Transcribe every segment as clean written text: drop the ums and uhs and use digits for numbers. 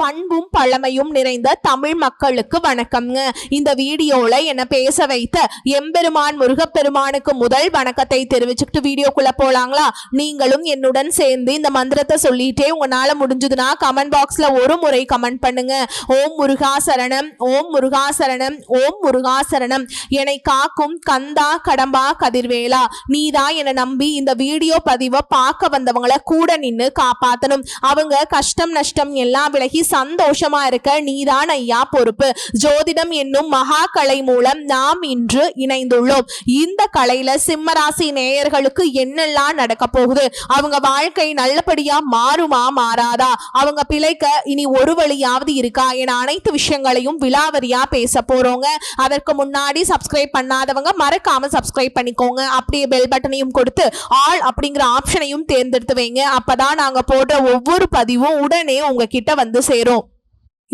பண்பும் பழமையும் நிறைந்த தமிழ் மக்களுக்கு வணக்கம்ங்க. இந்த வீடியோல என்ன பேச வைத்த எம்பெருமான் முருகப்பெருமானுக்கு முதல் வணக்கத்தை தெரிவிச்சுக்கிட்டு வீடியோக்குள்ள போலாங்களா? நீங்களும் என்னுடன் சேர்ந்து இந்த மந்திரத்தை சொல்லிட்டே உங்களால முடிஞ்சதுன்னா கமெண்ட் பாக்ஸ்ல ஒரு முறை கமெண்ட் பண்ணுங்க. ஓம் முருகாசரணம், ஓம் முருகாசரணம், ஓம் முருகாசரணம். என்னை காக்கும் கந்தா கடம்பா கதிர்வேலா, நீதான் என்னை நம்பி இந்த வீடியோ பதிவை பார்க்க வந்தவங்களை கூட நின்று காப்பாத்தணும். அவங்க கஷ்டம் நஷ்டம் எல்லாம் விலகி சந்தோஷமா இருக்க நீதான் ஐயா பொறுப்பு. ஜோதிடம் என்னும் மகா கலை மூலம் நாம் இன்று இணைந்துள்ளோம். இந்த கலையில சிம்மராசி நேயர்களுக்கு என்னெல்லாம் நடக்க போகுது, அவங்க வாழ்க்கை நல்லபடியா மாறுமா மாறாதா, அவங்க பிழைக்க இனி ஒரு வழியாவது இருக்கா என அனைத்து விஷயங்களையும் விலாவரியா பேச போறோங்க. அதற்கு முன்னாடி சப்ஸ்கிரைப் பண்ணாதவங்க மறக்காம சப்ஸ்கிரைப் பண்ணிக்கோங்க. அப்படியே பெல் பட்டனையும் கொடுத்து ஆல் அப்படிங்கிற ஆப்ஷனையும் தேர்ந்தெடுத்து வைங்க. அப்பதான் நாங்க போடுற ஒவ்வொரு பதிவும் உடனே உங்ககிட்ட வந்து சேரும்.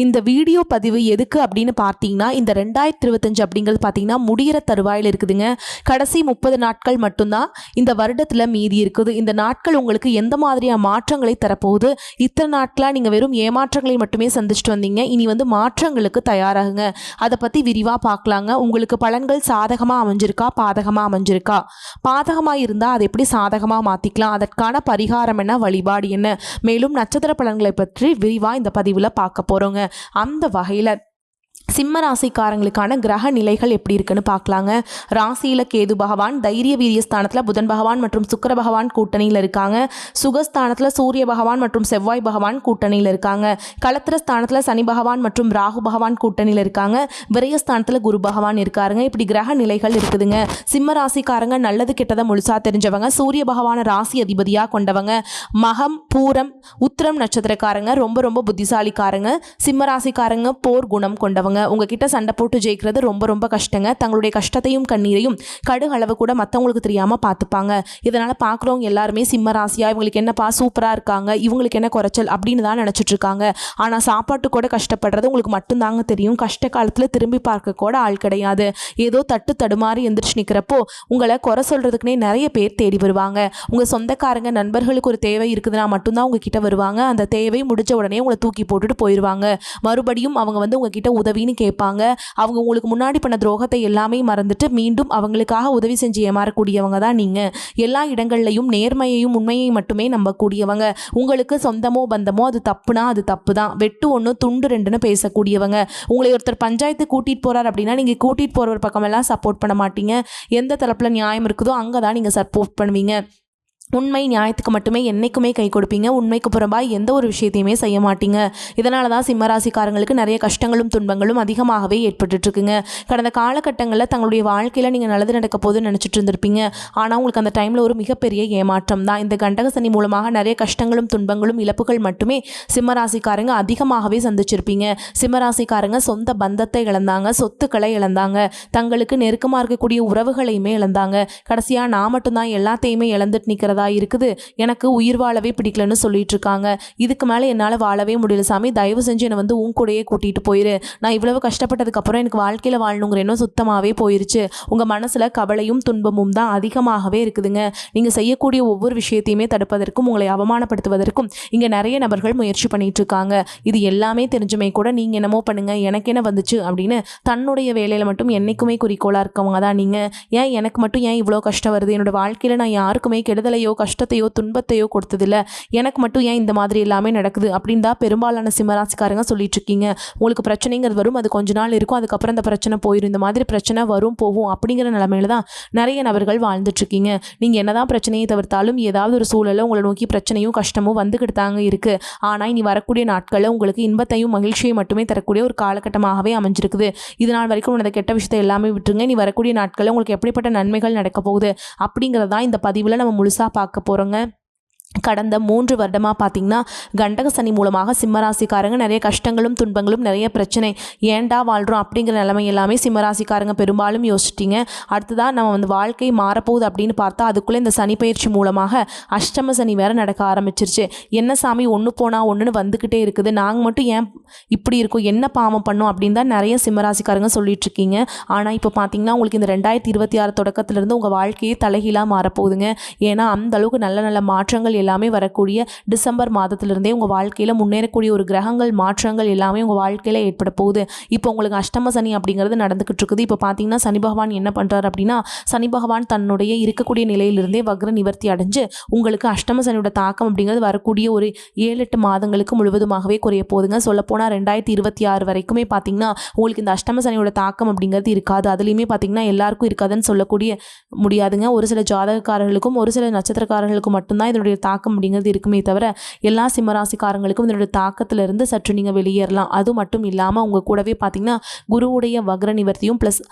இந்த வீடியோ பதிவு எதுக்கு அப்படின்னு பார்த்தீங்கன்னா, இந்த 2025 அப்படிங்கிறது பார்த்தீங்கன்னா முடிகிற தருவாயில் இருக்குதுங்க. கடைசி 30 நாட்கள் மட்டும்தான் இந்த வருடத்தில் மீதி இருக்குது. இந்த நாட்கள் உங்களுக்கு எந்த மாதிரியான மாற்றங்களை தரப்போகுது? இத்தனை நாட்களாக நீங்கள் வெறும் ஏமாற்றங்களை மட்டுமே சந்திச்சுட்டு வந்தீங்க. இனி மாற்றங்களுக்கு தயாராகுங்க. அதை பற்றி விரிவாக பார்க்கலாங்க. உங்களுக்கு பலன்கள் சாதகமாக அமைஞ்சிருக்கா, பாதகமாக அமைஞ்சிருக்கா? பாதகமாக இருந்தால் அதை எப்படி சாதகமாக மாற்றிக்கலாம், அதற்கான பரிகாரம் என்ன, வழிபாடு என்ன, மேலும் நட்சத்திர பலன்களை பற்றி விரிவாக இந்த பதிவில் பார்க்க போகிறோங்க. அந்த வகையில் சிம்ம ராசிக்காரங்களுக்கான கிரக நிலைகள் எப்படி இருக்குன்னு பார்க்கலாங்க. ராசியில் கேது பகவான், தைரிய வீரிய ஸ்தானத்தில் புதன் பகவான் மற்றும் சுக்கிர பகவான் கூட்டணியில் இருக்காங்க. சுகஸ்தானத்தில் சூரிய பகவான் மற்றும் செவ்வாய் பகவான் கூட்டணியில் இருக்காங்க. களத்திர ஸ்தானத்தில் சனி பகவான் மற்றும் ராகு பகவான் கூட்டணியில் இருக்காங்க. விரயஸ்தானத்தில் குரு பகவான் இருக்காருங்க. இப்படி கிரக நிலைகள் இருக்குதுங்க. சிம்ம ராசிக்காரங்க நல்லது கெட்டதை முழுசா தெரிஞ்சவங்க, சூரிய பகவான ராசி அதிபதியாக கொண்டவங்க, மகம் பூரம் உத்திரம் நட்சத்திரக்காரங்க ரொம்ப ரொம்ப புத்திசாலிக்காரங்க. சிம்ம ராசிக்காரங்க போர் குணம் கொண்டவங்க. உங்ககிட்ட சண்டை போட்டு ஜெயிக்கிறது ரொம்ப ரொம்ப கஷ்டங்க. தங்களுடைய கஷ்டத்தையும் கண்ணீரையும் கடுகு அளவு கூட மற்றவங்களுக்கு தெரியாம பார்த்துப்பாங்க. இதனால பார்க்குறவங்க எல்லாருமே சிம்ம ராசியா இவங்களுக்கு என்னப்பா சூப்பரா இருக்காங்க, இவங்களுக்கு என்ன குறைச்சல் அப்படின்னு தான் நினைச்சிட்டு இருக்காங்க. ஆனா சாப்பாட்டு கூட கஷ்டப்படுறது உங்களுக்கு மட்டும்தாங்க தெரியும். கஷ்ட காலத்துல திரும்பி பார்க்க கூட ஆள் கிடையாது. ஏதோ தட்டு தடுமாறி எந்திரிச்சு நிற்கிறப்போ உங்களை குறை சொல்றதுக்குனே நிறைய பேர் தேடி வருவாங்க. உங்க சொந்தக்காரங்க நண்பர்களுக்கு ஒரு தேவை இருக்குதுன்னா மட்டும்தான் உங்ககிட்ட வருவாங்க. அந்த தேவை முடிஞ்ச உடனே உங்களை தூக்கி போட்டுட்டு போயிடுவாங்க. மறுபடியும் அவங்க உங்ககிட்ட உதவின்னு கேட்பாங்க. அவங்க உங்களுக்கு முன்னாடி பண்ண துரோகத்தை எல்லாமே மறந்துட்டு மீண்டும் அவங்களுக்காக உதவி செஞ்சு ஏமாறக்கூடியவங்க தான் நீங்க. எல்லா இடங்கள்லையும் நேர்மையையும் உண்மையை மட்டுமே நம்பக்கூடியவங்க. உங்களுக்கு சொந்தமோ பந்தமோ அது தப்புனா அது தப்பு தான். வெட்டு ஒன்று துண்டு ரெண்டுன்னு பேசக்கூடியவங்க. உங்களை ஒருத்தர் பஞ்சாயத்து கூட்டிட்டு போறார் அப்படின்னா நீங்க கூட்டிட்டு போறவர் பக்கமெல்லாம் சப்போர்ட் பண்ண மாட்டீங்க. எந்த தரப்புல நியாயம் இருக்குதோ அங்கதான் நீங்க சப்போர்ட் பண்ணுவீங்க. உண்மை நியாயத்துக்கு மட்டுமே என்னைக்குமே கை கொடுப்பீங்க. உண்மைக்கு புறம்பாய் எந்த ஒரு விஷயத்தையுமே செய்ய மாட்டீங்க. இதனால தான் சிம்மராசிக்காரங்களுக்கு நிறைய கஷ்டங்களும் துன்பங்களும் அதிகமாகவே ஏற்பட்டுட்டு இருக்குங்க. கடந்த காலகட்டங்களில் தங்களுடைய வாழ்க்கையில் நீங்கள் நல்லது நடக்க போதுன்னு நினச்சிட்டு இருந்திருப்பீங்க. ஆனால் உங்களுக்கு அந்த டைமில் ஒரு மிகப்பெரிய ஏமாற்றம் தான். இந்த கண்டக சனி மூலமாக நிறைய கஷ்டங்களும் துன்பங்களும் இழப்புகள் மட்டுமே சிம்மராசிக்காரங்க அதிகமாகவே சந்திச்சிருப்பீங்க. சிம்மராசிக்காரங்க சொந்த பந்தத்தை இழந்தாங்க, சொத்துக்களை இழந்தாங்க, தங்களுக்கு நெருக்கமாக இருக்கக்கூடிய உறவுகளையுமே இழந்தாங்க. கடைசியாக நான் மட்டும்தான் எல்லாத்தையுமே இழந்துட்டு நிற்கிறதா இருக்குது, எனக்கு உயிர் வாழவே பிடிக்கலன்னு சொல்லிட்டு இருக்காங்க. இதுக்கு மேலே என்னால் வாழவே முடியல சாமி, தயவு செஞ்சு என்னை உன் கூடயே கூட்டிகிட்டு போயிரு. நான் இவ்வளவு கஷ்டப்பட்டதுக்கு அப்புறம் எனக்கு வாழ்க்கையில் வாழணுங்கிற எண்ணம் சுத்தமாகவே போயிருச்சு. உங்கள் மனசில் கவலையும் துன்பமும் தான் அதிகமாகவே இருக்குதுங்க. நீங்கள் செய்யக்கூடிய ஒவ்வொரு விஷயத்தையுமே தடுப்பதற்கும் உங்களை அவமானப்படுத்துவதற்கும் இங்கே நிறைய நபர்கள் முயற்சி பண்ணிட்டு இருக்காங்க. இது எல்லாமே தெரிஞ்சுமே கூட நீங்கள் என்னமோ பண்ணுங்க, எனக்கு என்ன வந்துச்சு அப்படின்னு தன்னுடைய வேலையில் மட்டும் என்னைக்குமே குறிக்கோளாக இருக்கவங்க தான் நீங்கள். ஏன் எனக்கு மட்டும் ஏன் இவ்வளோ கஷ்டம் வருது, என்னோட வாழ்க்கையில் நான் யாருக்குமே கெடுதலையோ கஷ்டத்தையோ துன்பத்தையோ கொடுத்ததில்ல, எனக்கு மட்டும் ஏன் இந்த மாதிரி எல்லாமே நடக்குது அப்படின்னு தான் பெரும்பாலான சிம்மராசிக்காரங்க சொல்லிட்டு இருக்கீங்க. உங்களுக்கு பிரச்சனைங்கிறது வரும், அது கொஞ்ச நாள் இருக்கும், அதுக்கப்புறம் அந்த பிரச்சனை போயிடும். இந்த மாதிரி பிரச்சனை வரும் போகும் அப்படிங்கிற நிலைமையில தான் நிறைய நபர்கள் வாழ்ந்துட்டு இருக்கீங்க. நீங்க என்னதான் பிரச்சனையை தவிர்த்தாலும் ஏதாவது ஒரு சூழல உங்களை நோக்கி பிரச்சனையும் கஷ்டமும் வந்துகிட்டு தாங்க இருக்கு. ஆனா இனி வரக்கூடிய நாட்களில் உங்களுக்கு இன்பத்தையும் மகிழ்ச்சியை மட்டுமே தரக்கூடிய ஒரு காலகட்டமாகவே அமைஞ்சிருக்குது. இதனால் வரைக்கும் உனது கெட்ட விஷயத்தை எல்லாமே விட்டுருங்க. இனி வரக்கூடிய நாட்களில் உங்களுக்கு எப்படிப்பட்ட நன்மைகள் நடக்க போகுது அப்படிங்கிறதான் இந்த பதிவில் நம்ம முழுசா பார்க்க போகிறோங்க. கடந்த 3 வருடமாக பார்த்தீங்கன்னா கண்டக சனி மூலமாக சிம்மராசிக்காரங்க நிறைய கஷ்டங்களும் துன்பங்களும் நிறைய பிரச்சனை, ஏண்டா வாழ்கிறோம் அப்படிங்கிற நிலைமை எல்லாமே சிம்மராசிக்காரங்க பெரும்பாலும் யோசிச்சிட்டிங்க. அடுத்ததான் நம்ம வாழ்க்கை மாறப்போகுது அப்படின்னு பார்த்தா அதுக்குள்ளே இந்த சனி பயிற்சி மூலமாக அஷ்டம சனி வேறு நடக்க ஆரம்பிச்சிருச்சு. என்ன சாமி ஒன்று போனால் ஒன்றுன்னு வந்துக்கிட்டே இருக்குது, நாங்கள் மட்டும் ஏன் இப்படி இருக்கும், என்ன பாவம் பண்ணோம் அப்படின்னு தான் நிறைய சிம்மராசிக்காரங்க சொல்லிட்டு இருக்கீங்க. ஆனால் இப்போ பார்த்தீங்கன்னா உங்களுக்கு இந்த 2026 தொடக்கத்திலிருந்து உங்கள் வாழ்க்கையே தலைகீழாக மாறப்போகுதுங்க. ஏன்னா அந்த அளவுக்கு நல்ல நல்ல மாற்றங்கள் எல்லாமே வரக்கூடிய டிசம்பர் மாதத்திலிருந்தே உங்கள் வாழ்க்கையில் முன்னேறக்கூடிய ஒரு கிரகங்கள் மாற்றங்கள் எல்லாமே உங்கள் வாழ்க்கையில் ஏற்பட போகுது. இப்போ உங்களுக்கு அஷ்டம சனி அப்படிங்கிறது நடந்துக்கிட்டு இருக்குது. இப்போ பார்த்தீங்கன்னா சனி பகவான் என்ன பண்ணுறாரு அப்படின்னா, சனி பகவான் தன்னுடைய இருக்கக்கூடிய நிலையிலிருந்தே வக்ர நிவர்த்தி அடைஞ்சு உங்களுக்கு அஷ்டம சனியோட தாக்கம் அப்படிங்கிறது வரக்கூடிய ஒரு 7-8 மாதங்களுக்கு முழுவதுமாகவே குறைய போகுதுங்க. சொல்லப்போனால் 2026 வரைக்குமே பார்த்தீங்கன்னா உங்களுக்கு இந்த அஷ்டம சனியோட தாக்கம் அப்படிங்கிறது இருக்காது. அதுலேயுமே பார்த்தீங்கன்னா எல்லாருக்கும் இருக்காதுன்னு சொல்லக்கூடிய முடியாதுங்க. ஒரு சில ஜாதகக்காரர்களுக்கும் ஒரு சில நட்சத்திரக்காரர்களுக்கும் மட்டும்தான் இதனுடைய தாக்கம் அப்படிங்கிறது இருக்குமே தவிர எல்லா சிம்மராசிக்காரங்களுக்கும் இதனுடைய தாக்கத்திலிருந்து சற்று நீங்கள் வெளியேறலாம். அது மட்டும் இல்லாமல் உங்கள் கூடவே பார்த்தீங்கன்னா குருவுடைய வக்ர நிவர்த்தியும் ப்ளஸ்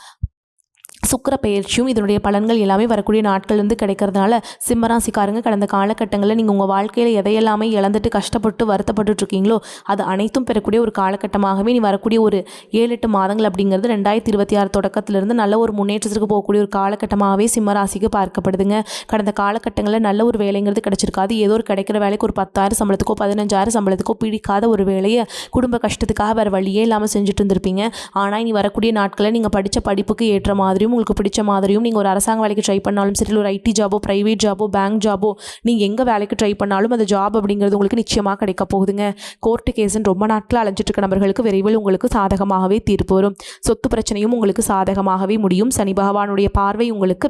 சுக்கிர பெயர்ச்சியும் இதனுடைய பலன்கள் எல்லாமே வரக்கூடிய நாட்கள்லேருந்து கிடைக்கிறதுனால சிம்மராசிக்காரங்க கடந்த காலகட்டங்களில் நீங்கள் உங்கள் வாழ்க்கையில் எதையெல்லாமே இழந்துட்டு கஷ்டப்பட்டு வருத்தப்பட்டு இருக்கீங்களோ அது அனைத்தும் பெறக்கூடிய ஒரு காலகட்டமாகவே நீ வரக்கூடிய ஒரு 7-8 மாதங்கள் அப்படிங்கிறது 2026 தொடக்கத்திலிருந்து நல்ல ஒரு முன்னேற்றத்திற்கு போகக்கூடிய ஒரு காலகட்டமாகவே சிம்மராசிக்கு பார்க்கப்படுதுங்க. கடந்த காலகட்டங்களில் நல்ல ஒரு வேலைங்கிறது கிடைச்சிருக்காது. ஏதோ ஒரு கிடைக்கிற வேலைக்கு ஒரு 10,000 சம்பளத்துக்கோ 15,000 சம்பளத்துக்கோ பிடிக்காத ஒரு வேலையை குடும்ப கஷ்டத்துக்காக வேறு வழியே இல்லாமல் செஞ்சுட்டு இருந்திருப்பீங்க. ஆனால் இனி வரக்கூடிய நாட்களில் நீங்கள் படித்த படிப்புக்கு ஏற்ற மாதிரியும் உங்களுக்கு பிடிச்ச மாதிரியும் நீங்கள் ஒரு அரசாங்க வேலைக்கு ட்ரை பண்ணாலும் சரி, ஒரு ஐடி ஜாபோ, பிரைவேட் ஜாபோ, பேங்க் ஜாபோ, நீங்கள் எங்கே வேலைக்கு ட்ரை பண்ணாலும் அந்த ஜாப் அப்படிங்கிறது உங்களுக்கு நிச்சயமாக கிடைக்க போகுதுங்க. கோர்ட்டு கேஸுன்னு ரொம்ப நாட்கள் அலைஞ்சிட்டு இருக்க நபர்களுக்கு விரைவில் உங்களுக்கு சாதகமாகவே தீர்ப்பு வரும். சொத்து பிரச்சனையும் உங்களுக்கு சாதகமாகவே முடியும். சனி பகவானுடைய பார்வை உங்களுக்கு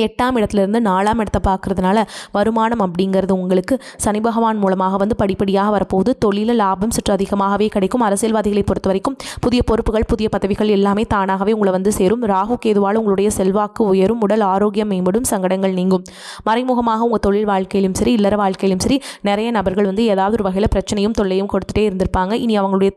8ஆம் இடத்துலேருந்து 4ஆம் இடத்தை பார்க்குறதுனால வருமானம் அப்படிங்கிறது உங்களுக்கு சனி பகவான் மூலமாக படிப்படியாக வரப்போகுது. தொழிலில் லாபம் சற்று அதிகமாகவே கிடைக்கும். அரசியல்வாதிகளை பொறுத்த வரைக்கும் புதிய பொறுப்புகள் புதிய பதவிகள் எல்லாமே தானாகவே உங்களை சேரும். ராகு கேதுவால் உங்களுடைய செல்வாக்கு உயரும். உடல் ஆரோக்கியம் மேம்படும். சங்கடங்கள் நீங்கும். மறைமுகமாக உங்கள் தொழில் வாழ்க்கையிலும் சரி இல்லற வாழ்க்கையிலும் சரி நிறைய நபர்கள் ஏதாவது ஒரு வகையில் பிரச்சனையும் தொல்லையும் கொடுத்துட்டே இருந்திருப்பாங்க. இனி அவங்களுடைய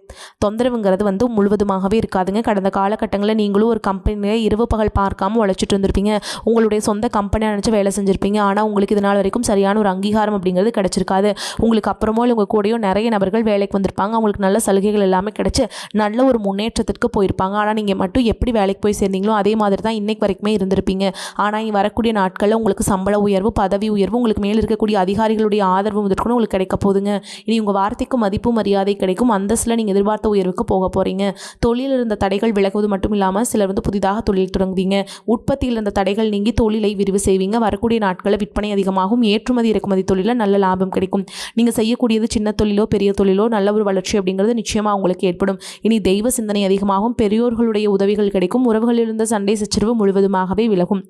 தொந்தரவுங்கிறது முழுவதுமாகவே இருக்காதுங்க. கடந்த காலகட்டங்களில் நீங்களும் ஒரு கம்பெனியில் இரவு பகல் பார்க்காம உழைச்சிட்டு இருந்திருப்பீங்க. உங்களுடைய சொந்த கம்பெனியாக நினச்சி வேலை செஞ்சுருப்பீங்க. ஆனால் உங்களுக்கு இது நாள் வரைக்கும் சரியான ஒரு அங்கீகாரம் அப்படிங்கிறது கிடச்சிருக்காது. உங்களுக்கு அப்புறமோ உங்கள் கூடயோ நிறைய நபர்கள் வேலைக்கு வந்திருப்பாங்க. அவங்களுக்கு நல்ல சலுகைகள் எல்லாமே கிடைச்சி நல்ல ஒரு முன்னேற்றத்திற்கு போயிருப்பாங்க. ஆனால் நீங்கள் மட்டும் எப்படி வேலைக்கு போய் சேர்ந்தீங்களோ அதே மாதிரி தான் இன்றைக்கு வரைக்குமே இருந்திருப்பீங்க. ஆனால் இனி வரக்கூடிய நாட்களில் உங்களுக்கு சம்பள உயர்வு, பதவி உயர்வு, உங்களுக்கு மேல் இருக்கக்கூடிய அதிகாரிகளுடைய ஆதரவு முதற்கொண்டு உங்களுக்கு கிடைக்க போகுதுங்க. இனி உங்கள் வார்த்தைக்கு மதிப்பு மரியாதை கிடைக்கும். அந்தஸ்தில் நீங்கள் எதிர்பார்த்த உயர்வுக்கு போக போகிறீங்க. தொழிலில் இருந்த தடைகள் விலகுவது மட்டும் இல்லாமல் சிலர் புதிதாக தொழில் தொடங்குவீங்க. உற்பத்தியில் இருந்த தடைகள் நீங்கி தொழிலை விரிவு செய்வீங்க. வரக்கூடிய நாட்களில் விற்பனை அதிகமாகும். ஏற்றுமதி இறக்குமதி தொழிலில் நல்ல லாபம் கிடைக்கும். நீங்கள் செய்யக்கூடியது சின்ன தொழிலோ பெரிய தொழிலோ நல்ல ஒரு வளர்ச்சி அப்படிங்கிறது நிச்சயமாக உங்களுக்கு ஏற்படும். இனி தெய்வ சிந்தனை அதிகமாகும். பெரியோர்களுடைய உதவிகள் கிடைக்கும். உறவுகளில் இருந்த சண்டை சச்சரவு முழுவதுமாகவே விலகும்.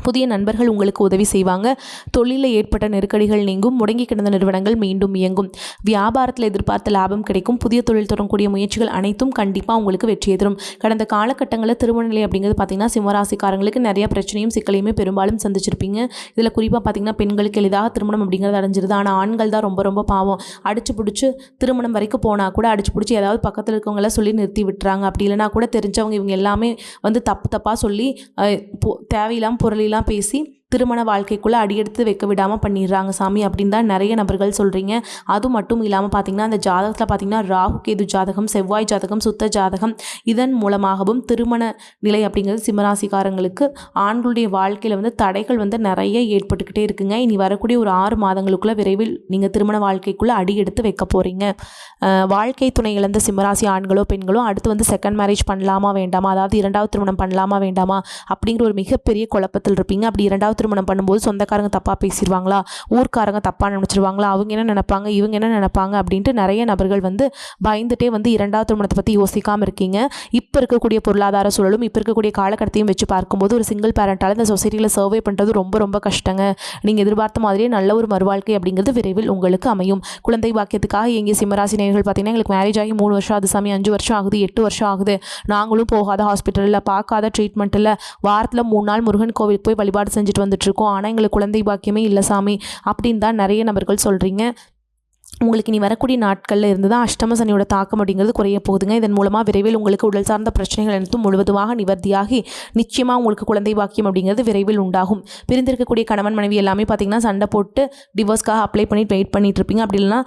புதிய நண்பர்கள் உங்களுக்கு உதவி செய்வாங்க. தொழிலில் ஏற்பட்ட நெருக்கடிகள் நீங்கும். முடங்கி கிடந்த நிறுவனங்கள் மீண்டும் இயங்கும். வியாபாரத்தில் எதிர்பார்த்த லாபம் கிடைக்கும். புதிய தொழில் தொடங்கக்கூடிய முயற்சிகள் அனைத்தும் கண்டிப்பாக உங்களுக்கு வெற்றியை தரும். கடந்த காலகட்டங்களில் திருமண நிலை அப்படிங்கிறது பார்த்திங்கன்னா சிம்மராசிக்காரங்களுக்கு நிறைய பிரச்சனையும் சிக்கலையுமே பெரும்பாலும் சந்திச்சிருப்பீங்க. இதில் குறிப்பாக பார்த்திங்கன்னா பெண்களுக்கு எளிதாக திருமணம் அப்படிங்கிறது அடைஞ்சிருது. ஆனால் ஆண்கள் தான் ரொம்ப ரொம்ப பாவம். அடிச்சு பிடிச்சி திருமணம் வரைக்கும் போனால் கூட அடிச்சு பிடிச்சி ஏதாவது பக்கத்தில் இருக்கவங்கள சொல்லி நிறுத்தி விட்டுறாங்க. அப்படி இல்லைனா கூட தெரிஞ்சவங்க இவங்க எல்லாமே தப்பாக சொல்லி தேவையில்லாமல் பொருளெல்லாம் பேசி திருமண வாழ்க்கைக்குள்ளே அடியெடுத்து வைக்க விடாமல் பண்ணிடுறாங்க சாமி அப்படின்னு தான் நிறைய நபர்கள் சொல்கிறீங்க. அது மட்டும் இல்லாமல் பார்த்திங்கன்னா அந்த ஜாதகத்தில் பார்த்திங்கன்னா ராகு கேது ஜாதகம், செவ்வாய் ஜாதகம், சுத்த ஜாதகம் இதன் மூலமாகவும் திருமண நிலை அப்படிங்கிறது சிம்மராசிக்காரங்களுக்கு ஆண்களுடைய வாழ்க்கையில் தடைகள் நிறைய ஏற்பட்டுக்கிட்டே இருக்குங்க. இனி வரக்கூடிய ஒரு 6 மாதங்களுக்குள்ளே விரைவில் நீங்கள் திருமண வாழ்க்கைக்குள்ளே அடியெடுத்து வைக்க போகிறீங்க. வாழ்க்கை துணை இழந்த சிம்மராசி ஆண்களோ பெண்களோ அடுத்து செகண்ட் மேரேஜ் பண்ணலாமா வேண்டாமா, அதாவது 2வது திருமணம் பண்ணலாமா வேண்டாமா அப்படிங்கிற ஒரு மிகப்பெரிய குழப்பத்தில் இருப்பீங்க. அப்படி 2வது திருமணம் பண்ணும்போது சொந்தக்காரங்க தப்பாக பேசிடுவாங்களா, ஊர்க்காரங்க தப்பாக நினச்சிருவாங்களா, அவங்க என்ன நினைப்பாங்க இவங்க என்ன நினைப்பாங்க அப்படின்ட்டு நிறைய நபர்கள் பயந்துட்டே 2வது திருமணத்தை பற்றி யோசிக்காமல் இருக்கீங்க. இப்போ இருக்கக்கூடிய பொருளாதார சூழலும் இப்போ இருக்கக்கூடிய காலகட்டத்தையும் வச்சு பார்க்கும்போது ஒரு சிங்கிள் பேரண்டால் இந்த சொசைட்டியில் சர்வே பண்ணுறது ரொம்ப ரொம்ப கஷ்டங்க. நீங்கள் எதிர்பார்த்த மாதிரியே நல்ல ஒரு மறுவாழ்க்கை அப்படிங்கிறது விரைவில் உங்களுக்கு அமையும். குழந்தை பாக்கியத்துக்காக எங்கள் சிம்மராசி நேயர்கள் பார்த்தீங்கன்னா எங்களுக்கு மேரேஜ் ஆகி 3 வருஷம் ஆகுது சாமி, 5 வருஷம் ஆகுது, 8 வருஷம் ஆகுது, நாங்களும் போகாத ஹாஸ்பிட்டலில் பார்க்காத ட்ரீட்மெண்ட்டில் வாரத்தில் 3 நாள் முருகன் கோவிலுக்கு போய் வழிபாடு செஞ்சுட்டு வந்துட்டுருக்கோம், ஆனால் எங்களுக்கு குழந்தை பாக்கியமே இல்லை சாமி அப்படின்னு தான் நிறைய நபர்கள் சொல்கிறீங்க. உங்களுக்கு இனி வரக்கூடிய நாட்களில் இருந்து தான் அஷ்டம சனியோட தாக்கம் அப்படிங்கிறது குறைய போகுதுங்க. இதன் மூலமாக விரைவில் உங்களுக்கு உடல் சார்ந்த பிரச்சனைகள் அனைத்தும் முழுவதுமாக நிவர்த்தியாகி நிச்சயமாக உங்களுக்கு குழந்தை பாக்கியம் அப்படிங்கிறது விரைவில் உண்டாகும். பிரிந்திருக்கக்கூடிய கணவன் மனைவி எல்லாமே பார்த்திங்கன்னா சண்டை போட்டு டிவோர்ஸ்க்காக அப்ளை பண்ணி வெயிட் பண்ணிட்டு இருப்பீங்க. அப்படி இல்லைனா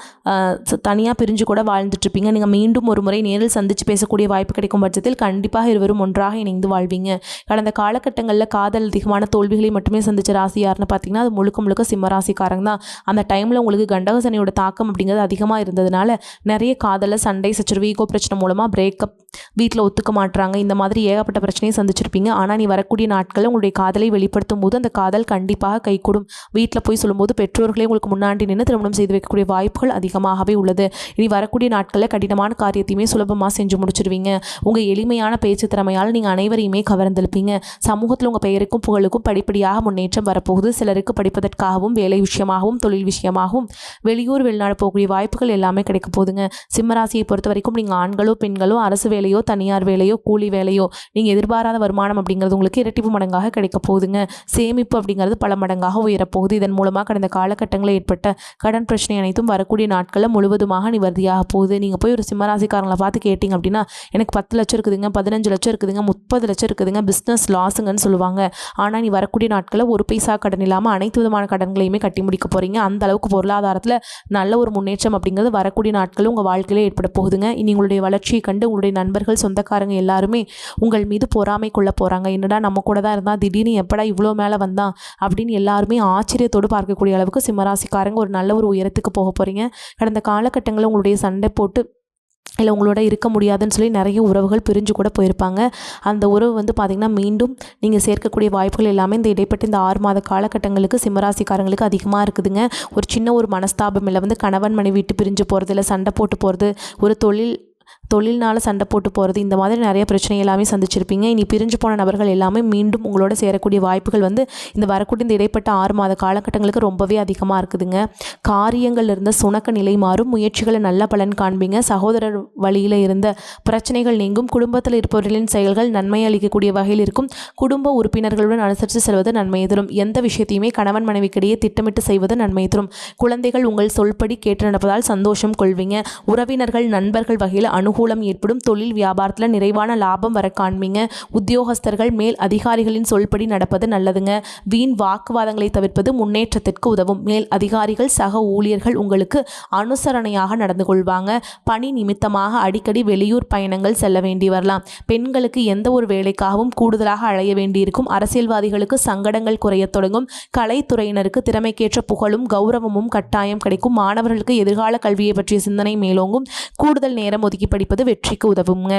தனியாக பிரிஞ்சு கூட வாழ்ந்துட்டுருப்பீங்க. நீங்கள் மீண்டும் ஒரு முறை நேரில் சந்தித்து பேசக்கூடிய வாய்ப்பு கிடைக்கும் பட்சத்தில் கண்டிப்பாக இருவரும் ஒன்றாக இணைந்து வாழ்வீங்க. கடந்த காலகட்டங்களில் காதல் அதிகமான தோல்விகளை மட்டுமே சந்தித்த ராசி யாருன்னு பார்த்தீங்கன்னா அது முழுக்க முழுக்க சிம்மராசிக்காரங்க தான். அந்த டைமில் உங்களுக்கு கண்டக சனியோட தாக்கம் அப்படிங்கிறது அதிகமாக இருந்ததுனால நிறைய காதலில் சண்டை சச்சரவு ஈகோ பிரச்சனை மூலமாக பிரேக்கப் வீட்டில் ஒத்துக்க மாட்றாங்க, இந்த மாதிரி ஏகப்பட்ட பிரச்சனையை சந்திச்சிருப்பீங்க. ஆனால் நீ வரக்கூடிய நாட்களில் உங்களுடைய காதலை வெளிப்படுத்தும் போது அந்த காதல் கண்டிப்பாக கைகூடும். வீட்டில் போய் சொல்லும்போது பெற்றோர்களே உங்களுக்கு முன்னாடி நின்று திருமணம் செய்து வைக்கக்கூடிய வாய்ப்புகள் அதிகமாகவே உள்ளது. இனி வரக்கூடிய நாட்களில் கடினமான காரியத்தையுமே சுலபமாக செஞ்சு முடிச்சிருவீங்க. உங்கள் எளிமையான பேச்சு திறமையால் நீங்கள் அனைவரையுமே கவர்ந்தெழுப்பீங்க. சமூகத்தில் உங்கள் பெயருக்கும் புகழுக்கும் படிப்படியாக முன்னேற்றம் வரப்போகுது. சிலருக்கு படிப்பதற்காகவும் வேலை விஷயமாகவும் தொழில் விஷயமாகவும் வெளியூர் வெளிநாடு போகக்கூடிய வாய்ப்புகள் எல்லாமே கிடைக்க போகுதுங்க. சிம்மராசியை பொறுத்த வரைக்கும் நீங்கள் ஆண்களோ பெண்களோ அரசு வேலையோ தனியார் வேலையோ கூலி வேலையோ நீங்கள் எதிர்பாராத வருமானம் அப்படிங்கிறது உங்களுக்கு இரட்டிப்பு மடங்காக கிடைக்க போகுதுங்க. சேமிப்பு அப்படிங்கிறது பல மடங்காக உயரப்போகுது. இதன் மூலமாக கடந்த காலகட்டங்களில் ஏற்பட்ட கடன் பிரச்சனை அனைத்தும் வரக்கூடிய நாட்களில் முழுவதுமாக நிவர்த்தியாக போகுது. நீங்கள் போய் ஒரு சிம்மராசிக்காரங்களை பார்த்து கேட்டிங்க அப்படின்னா எனக்கு 10 லட்சம் இருக்குதுங்க, 15 லட்சம் இருக்குதுங்க, 30 லட்சம் இருக்குதுங்க, பிஸ்னஸ் லாஸுங்கன்னு சொல்லுவாங்க. ஆனால் நீ வரக்கூடிய நாட்களில் ஒரு பைசா கடன் இல்லாமல் அனைத்து விதமான கடன்களையுமே கட்டி முடிக்க போகிறீங்க. அந்த அளவுக்கு பொருளாதாரத்தில் நல்ல ஒரு முன்னேற்றம் அப்படிங்கிறது வரக்கூடிய நாட்களும் உங்கள் வாழ்க்கையிலே ஏற்பட போகுதுங்க. இனி உங்களுடைய வளர்ச்சியை கண்டு உங்களுடைய நண்பர்கள் சொந்தக்காரங்க எல்லாருமே உங்கள் மீது பொறாமை கொள்ள போகிறாங்க. என்னடா நம்ம கூட தான் இருந்தால் திடீர்னு எப்படா இவ்வளோ மேலே வந்தான் அப்படின்னு எல்லாருமே ஆச்சரியத்தோடு பார்க்கக்கூடிய அளவுக்கு சிம்மராசிக்காரங்க ஒரு நல்ல ஒரு உயரத்துக்கு போக போகிறீங்க. கடந்த காலகட்டங்களில் உங்களுடைய சண்டை போட்டு இல்லை உங்களோட இருக்க முடியாதுன்னு சொல்லி நிறைய உறவுகள் பிரிஞ்சு கூட போயிருப்பாங்க. அந்த உறவு பார்த்திங்கன்னா மீண்டும் நீங்கள் சேர்க்கக்கூடிய வாய்ப்புகள் எல்லாமே இந்த இடைப்பட்ட இந்த 6 மாத காலகட்டங்களுக்கு சிம்மராசிக்காரங்களுக்கு அதிகமாக இருக்குதுங்க. ஒரு சின்ன ஒரு மனஸ்தாபம் இல்லை கணவன் மனைவி விட்டு பிரிஞ்சு போகிறது, இல்லை சண்டை போட்டு போகிறது, ஒரு தொழில்னால சண்டை போட்டு போகிறது, இந்த மாதிரி நிறைய பிரச்சனை எல்லாமே சந்திச்சிருப்பீங்க. இனி பிரிஞ்சு போன நபர்கள் எல்லாமே மீண்டும் உங்களோட சேரக்கூடிய வாய்ப்புகள் இந்த வரக்கூடிய இந்த இடைப்பட்ட 6 மாத காலகட்டங்களுக்கு ரொம்பவே அதிகமாக இருக்குதுங்க. காரியங்கள் இருந்த சுணக்க நிலை மாறும், முயற்சிகளை நல்ல பலன் காண்பீங்க. சகோதரர் வழியில் இருந்த பிரச்சனைகள் நீங்கும். குடும்பத்தில் இருப்பவர்களின் செயல்கள் நன்மை அளிக்கக்கூடிய வகையில் இருக்கும். குடும்ப உறுப்பினர்களுடன் அனுசரித்து செல்வது நன்மையை தரும். எந்த விஷயத்தையுமே கணவன் மனைவிக்கிடையே திட்டமிட்டு செய்வது நன்மையை தரும். குழந்தைகள் உங்கள் சொல்படி கேட்டு நடப்பதால் சந்தோஷம் கொள்வீங்க. உறவினர்கள் நண்பர்கள் வகையில் அனுகூலம் ஏற்படும். தொழில் வியாபாரத்தில் நிறைவான லாபம் வர காண்பீங்க. உத்தியோகஸ்தர்கள் மேல் அதிகாரிகளின் சொல்படி நடப்பது நல்லதுங்க. வீண் வாக்குவாதங்களை தவிர்ப்பது முன்னேற்றத்திற்கு உதவும். மேல் அதிகாரிகள் சக ஊழியர்கள் உங்களுக்கு அனுசரணையாக நடந்து கொள்வாங்க. பணி நிமித்தமாக அடிக்கடி வெளியூர் பயணங்கள் செல்ல வேண்டி வரலாம். பெண்களுக்கு எந்த ஒரு வேலைக்காகவும் கூடுதலாக அலைய வேண்டியிருக்கும். அரசியல்வாதிகளுக்கு சங்கடங்கள் குறைய தொடங்கும். கலைத்துறையினருக்கு திறமைக்கேற்ற புகழும் கௌரவமும் கட்டாயம் கிடைக்கும். மாணவர்களுக்கு எதிர்கால கல்வியை பற்றிய சிந்தனை மேலோங்கும். கூடுதல் நேரம் ஒதுக்கி படிப்பது வெற்றிக்கு உதவுங்க.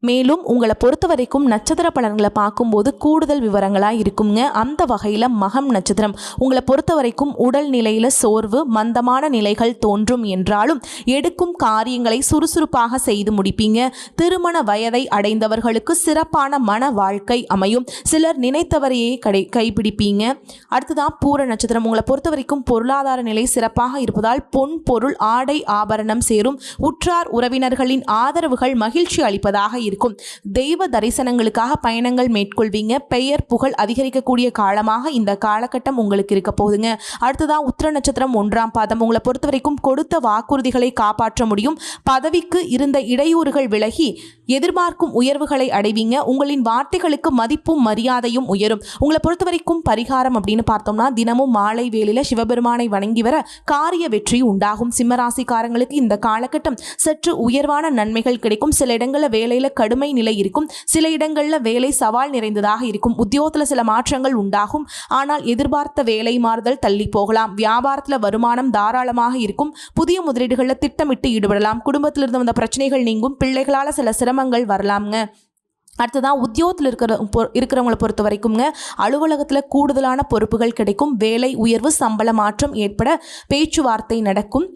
மேலும் உங்களை பொறுத்த வரைக்கும் நட்சத்திர பலன்களை பார்க்கும்போது கூடுதல் விவரங்களாக இருக்குங்க. அந்த வகையில் மகம் நட்சத்திரம் உங்களை பொறுத்த வரைக்கும் உடல் நிலையில் சோர்வு மந்தமான நிலைகள் தோன்றும் என்றாலும் எடுக்கும் காரியங்களை சுறுசுறுப்பாக செய்து முடிப்பீங்க. திருமண வயதை அடைந்தவர்களுக்கு சிறப்பான மன வாழ்க்கை அமையும். சிலர் நினைத்தவரையே கைப்பிடிப்பீங்க. அடுத்ததான் பூர நட்சத்திரம் உங்களை பொறுத்த வரைக்கும் பொருளாதார நிலை சிறப்பாக இருப்பதால் பொன் பொருள் ஆடை ஆபரணம் சேரும். உற்றார் உறவினர்களின் ஆதரவுகள் மகிழ்ச்சி அளிப்பதாக இருக்கும். தெய்வ தரிசனங்களுக்காக பயணங்கள் மேற்கொள்வீங்க. பெயர் புகழ் அதிகரிக்கக்கூடிய காலமாக இந்த காலகட்டம் உங்களுக்கு இருக்க போகுதுங்க. அடுத்ததான் உத்திர நட்சத்திரம் 1ஆம் பாதம் உங்களை பொறுத்த வரைக்கும் கொடுத்த வாக்குறுதிகளை காப்பாற்ற முடியும். பதவிக்கு இருந்த இடையூறுகள் விலகி எதிர்பார்க்கும் உயர்வுகளை அடைவீங்க. உங்களின் வார்த்தைகளுக்கு மதிப்பும் மரியாதையும் உயரும். உங்களை பொறுத்த வரைக்கும் பரிகாரம் அப்படின்னு பார்த்தோம்னா தினமும் மாலை வேளையில சிவபெருமானை வணங்கி வர காரிய வெற்றி உண்டாகும். சிம்மராசிக்காரங்களுக்கு இந்த காலகட்டம் சற்று உயர்வான நன்மைகள் கிடைக்கும். சில இடங்களில் வேலையில கடுமை நிலை இருக்கும். சில இடங்களில் வேலை சவால் நிறைந்ததாக இருக்கும். உத்தியோகத்தில் சில மாற்றங்கள் உண்டாகும். ஆனால் எதிர்பார்த்த வேலை மாறுதல் தள்ளி போகலாம். வியாபாரத்தில் வருமானம் தாராளமாக இருக்கும். புதிய முதலீடுகளில் திட்டமிட்டு ஈடுபடலாம். குடும்பத்தில் இருந்து வந்த பிரச்சனைகள் நீங்கும். பிள்ளைகளால் சில சிரமங்கள் வரலாம்ங்க. அடுத்ததான் உத்தியோகத்தில் இருக்கிறவங்களை பொறுத்த வரைக்கும்ங்க அலுவலகத்தில் கூடுதலான பொறுப்புகள் கிடைக்கும். வேலை உயர்வு சம்பள மாற்றம் ஏற்பட பேச்சுவார்த்தை நடக்கும்.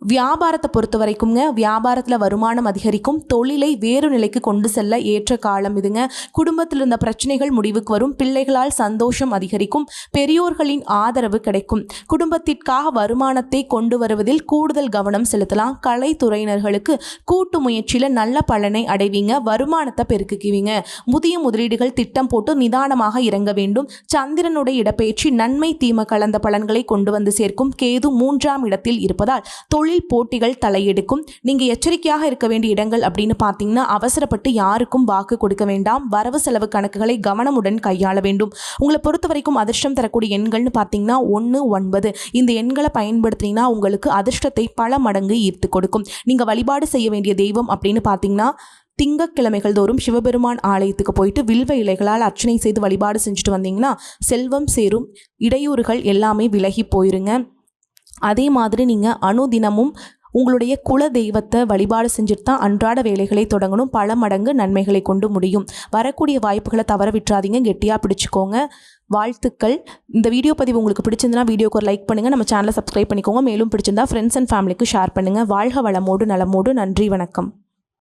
வியாபாரத்தை பொறுத்த வரைக்கும்ங்க வியாபாரத்தில் வருமானம் அதிகரிக்கும். தொழிலை வேறு நிலைக்கு கொண்டு செல்ல ஏற்ற காலம் இதுங்க. குடும்பத்தில் இருந்த பிரச்சனைகள் முடிவுக்கு வரும். பிள்ளைகளால் சந்தோஷம் அதிகரிக்கும். பெரியோர்களின் ஆதரவு கிடைக்கும். குடும்பத்திற்காக வருமானத்தை கொண்டு வருவதில் கூடுதல் கவனம் செலுத்தலாம். கலைத்துறையினர்களுக்கு கூட்டு முயற்சியில் நல்ல பலனை அடைவீங்க. வருமானத்தை பெருக்குவீங்க. புதிய முதலீடுகள் திட்டம் போட்டு நிதானமாக இறங்க வேண்டும். சந்திரனுடைய இடப்பெயர்ச்சி நன்மை தீமை கலந்த பலன்களை கொண்டு வந்து சேர்க்கும். கேது 3ஆம் இடத்தில் இருப்பதால் தொழில் போட்டிகள் தலையெடுக்கும். நீங்க எச்சரிக்கையாக இருக்க வேண்டிய இடங்கள் அப்படின்னு பார்த்தீங்கன்னா அவசரப்பட்டு யாருக்கும் வாக்கு கொடுக்க வேண்டாம். வரவு செலவு கணக்குகளை கவனமுடன் கையாள வேண்டும். உங்களை பொறுத்த வரைக்கும் அதிர்ஷ்டம் தரக்கூடிய எண்கள்னு பார்த்தீங்கன்னா 1, 9 இந்த எண்களை பயன்படுத்தினீங்கன்னா உங்களுக்கு அதிர்ஷ்டத்தை பல மடங்கு ஈர்த்து கொடுக்கும். நீங்க வழிபாடு செய்ய வேண்டிய தெய்வம் அப்படின்னு பார்த்தீங்கன்னா திங்கட்கிழமைகள் தோறும் சிவபெருமான் ஆலயத்துக்கு போயிட்டு வில்வ இலைகளால் அர்ச்சனை செய்து வழிபாடு செஞ்சுட்டு வந்தீங்கன்னா செல்வம் சேரும். இடையூறுகள் எல்லாமே விலகி போயிருங்க. அதே மாதிரி நீங்கள் அனுதினமும் உங்களுடைய குல தெய்வத்தை வழிபாடு செஞ்சுட்டு தான் அன்றாட வேலைகளை தொடங்கணும். பல மடங்கு நன்மைகளை கொண்டு முடியும். வரக்கூடிய வாய்ப்புகளை தவற விட்டுறாதீங்க, கெட்டியாக பிடிச்சிக்கோங்க. வாழ்த்துக்கள். இந்த வீடியோ பதிவு உங்களுக்கு பிடிச்சிருந்தனா வீடியோக்கு ஒரு லைக் பண்ணுங்கள், நம்ம சேனலை சப்ஸ்கிரைப் பண்ணிக்கோங்க. மேலும் பிடிச்சிருந்தா ஃப்ரெண்ட்ஸ் அண்ட் ஃபேமிலிக்கு ஷேர் பண்ணுங்கள். வாழ்க வளமோடு நலமோடு. நன்றி, வணக்கம்.